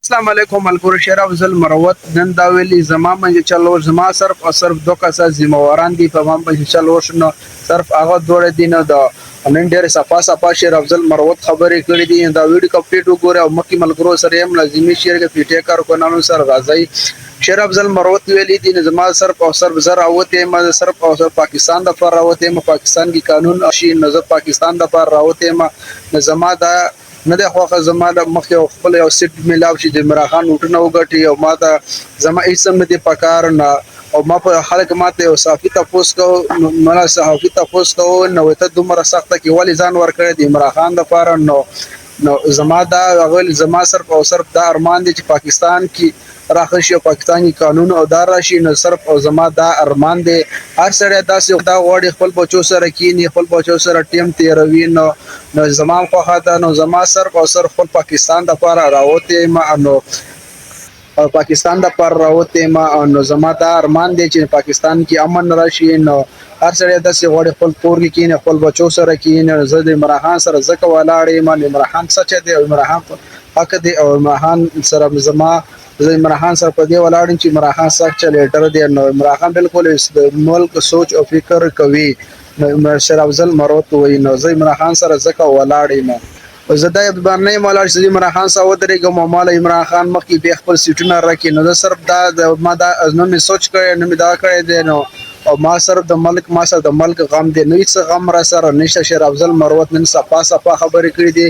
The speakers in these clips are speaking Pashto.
السلام علیکم ملګرو شیر افضل مروت نن دا ویلي زما منځ چلور زما صرف او صرف دوه کسه ذمہواران دي په ما باندې چلور شنو صرف هغه دوه دي نه دا نن ډېر صفا شیر افضل مروت خبرې کړې دي دا ویډیو کمپلیټ وګوره او مکه ملګرو سره هم لازمي شیر کې پیټه کار کو نن سره راځي شیر افضل مروت ویلي دي زما صرف او صرف زر اوته ما صرف او صرف پاکستان د پر راوته ما پاکستان کی قانون شي نظر پاکستان د پر راوته ما زما دا نه د خوخه زما د مخ یو خپل یو سیټ ملاو شي د عمران خان وټنه وګټي او ما دا زما ایسم نه دی پکار نه او ما په خلک ماته یو صافي تاسو کو مله صحافي تاسو کو نو ته دومره سخته کې ولی ځان ور کړی د عمران خان د پاره نو زما دا غول زما صرف او صرف دا ارمان دي چې پاکستان کې راخشي او پاکستاني قانون او دار راشي نو صرف او زما دا ارمان دي هر سره داسې دا وړي خپل بچو سره کینی خپل بچو سره ټیم تیروي نو زما خو خاطر نو زما صرف او صرف خپل پاکستان د لپاره راوته ما نو پاکستان د پر راوته ما نو زما دا ارمان دي چې پاکستان کې امن راشي نو هر سره داسې وړي خپل کور کې کینی خپل بچو سره کینی زه د عمران خان سره زکه ولاړې ما عمران خان سچ دی او عمران خان حق دی او عمران خان سره زما زه عمران خان سره په دې ولاړم چې عمران خان سخت چلیټر دی نو عمران خان بالکل د ملک سوچ او فکر کوي نو شیر افضل مروت وای نو زه عمران خان سره زکه ولاړم او زه د باندې مولا چې عمران خان سره ودرېږم مال عمران خان مخکې به خپل سیټونه راکې نو زه صرف دا ما دا نو می سوچ کړی نو می دا کړی دی نو او ما سره د ملک ما سره د ملک غم دی نو هیڅ غم را سره نشته شیر افضل مروت نن صفا خبرې کړې دي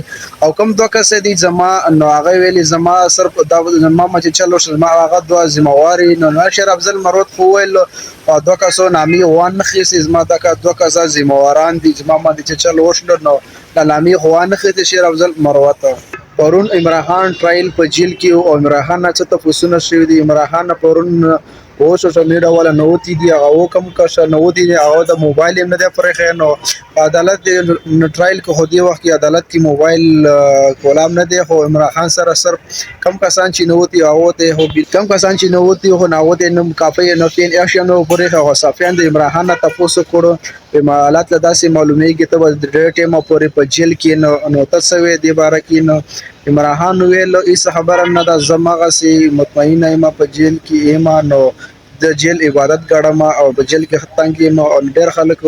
او کم دوه کس دي زما نو هغه ویلي زما صرف دا زما چې چلو زما هغه دوه ذمہواری نو شیر افضل مروت خو ویل او دوه کسو نامي وان خيس زما دا دوه کس ذمہواران دي زما باندې چې چلو وشل نو نامي خوان خيس شیر افضل مروت پرون عمران خان ټرایل په جیل کې او عمران خان څخه تفصیلونه شوی دي عمران خان پرون او سوشل میډیا ولا نوتی دی او کم کا نوتی دی او د موبایل نه د پرخه نو عدالت ټرایل کو هدي وخت کې عدالت کې موبایل کولام نه دی خو عمران خان سره صرف کم کسان چې نوتی او ته هو کم کسان چې نوتی هو نوتی نو کافي نو تین اکشن پرخه او صافیان د عمران خان تاسو کړو په مالات لداسې معلومیږي ته د ډیټ ټیم پورې په جیل کې نو تاسو دی بار کې نو عمران خان ویل ایس خبره نه د زمغه سي مطمئنه ما په جیل کې ایما نو د جیل عبادت غړم او په جیل کې ختم کې نو ډېر خلک